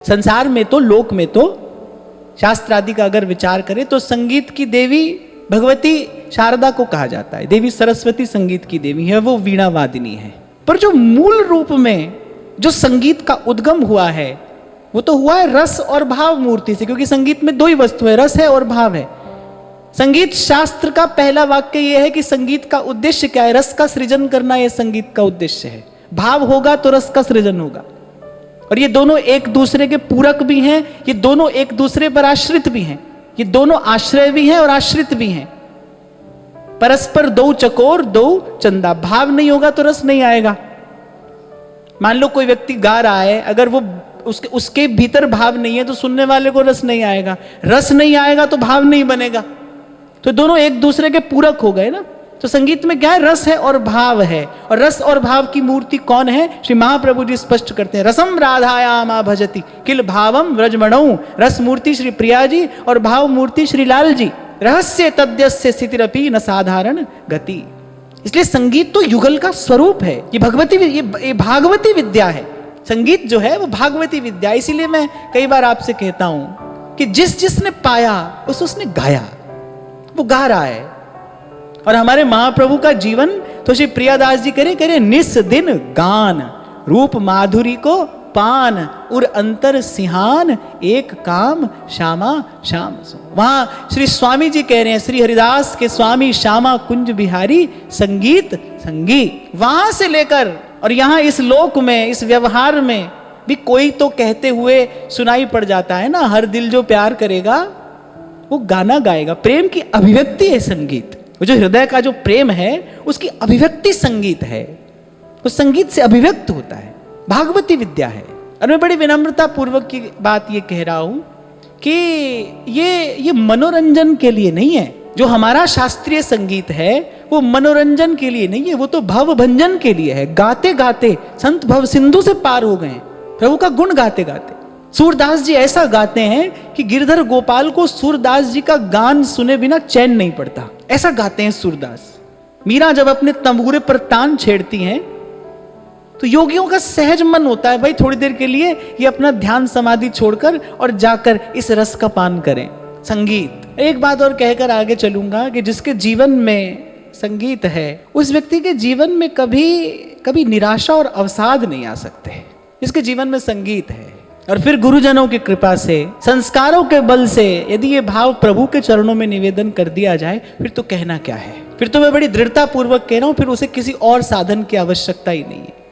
संसार में तो, लोक में तो, शास्त्र आदि का अगर विचार करें तो संगीत की देवी भगवती शारदा को कहा जाता है। देवी सरस्वती संगीत की देवी है, वो वीणा वादिनी है। पर जो मूल रूप में जो संगीत का उद्गम हुआ है वो तो हुआ है रस और भाव मूर्ति से, क्योंकि संगीत में दो ही वस्तु है, रस है और भाव है। संगीत शास्त्र का पहला वाक्य यह है कि संगीत का उद्देश्य क्या है? रस का सृजन करना, यह संगीत का उद्देश्य है। भाव होगा तो रस का सृजन होगा, और ये दोनों एक दूसरे के पूरक भी हैं, ये दोनों एक दूसरे पर आश्रित भी हैं, ये दोनों आश्रय भी हैं और आश्रित भी हैं। परस्पर दो चकोर दो चंदा, भाव नहीं होगा तो रस नहीं आएगा। मान लो कोई व्यक्ति गा रहा है, अगर वो उसके भीतर भाव नहीं है तो सुनने वाले को रस नहीं आएगा, रस नहीं आएगा तो भाव नहीं बनेगा, तो दोनों एक दूसरे के पूरक हो गए ना। तो संगीत में क्या है? रस है और भाव है, और रस और भाव की मूर्ति कौन है? श्री महाप्रभु जी स्पष्ट करते हैं, रसम राधायामा भजति किल भावम व्रजमणौ। रस मूर्ति श्री प्रिया जी और भाव मूर्ति श्री लाल जी। रहस्य तद्यस्य स्थितिरपि न साधारण गति। इसलिए संगीत तो युगल का स्वरूप है, ये भगवती, ये भागवती विद्या है। संगीत जो है वो भागवती विद्या। इसीलिए मैं कई बार आपसे कहता हूं कि जिसने पाया उसने गाया, वो गा रहा है। और हमारे महाप्रभु का जीवन तो श्री प्रियादास जी करे निस दिन गान, रूप माधुरी को पान, उर अंतर सिहान, एक काम श्यामा श्याम सो। वहां श्री स्वामी जी कह रहे हैं, श्री हरिदास के स्वामी श्यामा कुंज बिहारी संगीत संगीत। वहां से लेकर और यहां इस लोक में, इस व्यवहार में भी कोई तो कहते हुए सुनाई पड़ जाता है ना, हर दिल जो प्यार करेगा वो गाना गाएगा। प्रेम की अभिव्यक्ति है संगीत। वो जो हृदय का जो प्रेम है उसकी अभिव्यक्ति संगीत है, वो संगीत से अभिव्यक्त होता है, भागवती विद्या है। और मैं बड़ी विनम्रता पूर्वक की बात ये कह रहा हूं कि ये मनोरंजन के लिए नहीं है। जो हमारा शास्त्रीय संगीत है वो मनोरंजन के लिए नहीं है, वो तो भव भंजन के लिए है। गाते गाते संत भव सिंधु से पार हो गए प्रभु का गुण गाते गाते। सूरदास जी ऐसा गाते हैं कि गिरधर गोपाल को सूरदास जी का गान सुने बिना चैन नहीं पड़ता, ऐसा गाते हैं सूरदास। मीरा जब अपने तंबूरे पर तान छेड़ती हैं तो योगियों का सहज मन होता है, भाई थोड़ी देर के लिए ये अपना ध्यान समाधि छोड़कर और जाकर इस रस का पान करें। संगीत। एक बात और कहकर आगे चलूंगा कि जिसके जीवन में संगीत है उस व्यक्ति के जीवन में कभी निराशा और अवसाद नहीं आ सकते, जिसके जीवन में संगीत है। और फिर गुरुजनों की कृपा से, संस्कारों के बल से यदि ये भाव प्रभु के चरणों में निवेदन कर दिया जाए, फिर तो कहना क्या है। फिर तो मैं बड़ी दृढ़ता पूर्वक कह रहा हूं, फिर उसे किसी और साधन की आवश्यकता ही नहीं है।